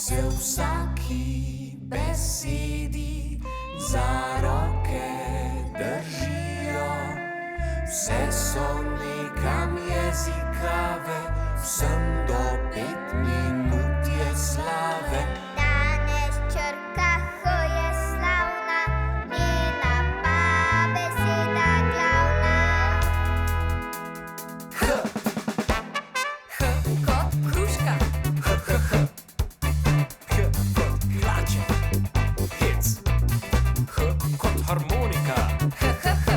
se v vsaki besedi za roke držijo. Vse so nekam jezikave, vsem do 5 minut je slave. Danes črka H je slavna, njena pa beseda glavna. H, H kot hruška, h, h, h. H kot hlače, hec. H kot harmonika, H, H, H.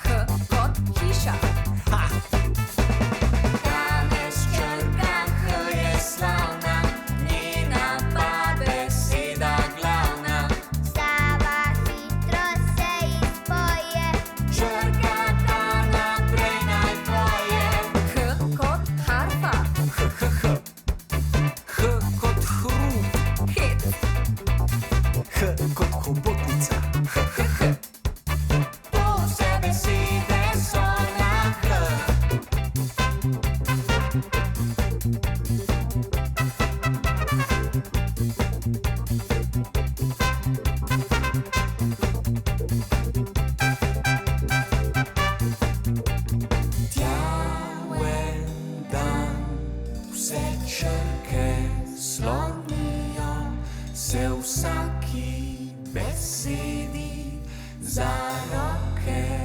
H kot hiša, ha. Danes črka H je slavna, njena pa beseda glavna. Stava hitro se izpoje, Črka ta naprej naj poje. H kot harfa, H, h, h. H kot hrup, hec, H kot hobotnica, H, h, h. To vse besede so na H. Tjaven dan vse črke slonijo, se v vsaki besedi za roke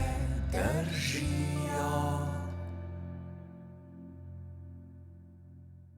držijo.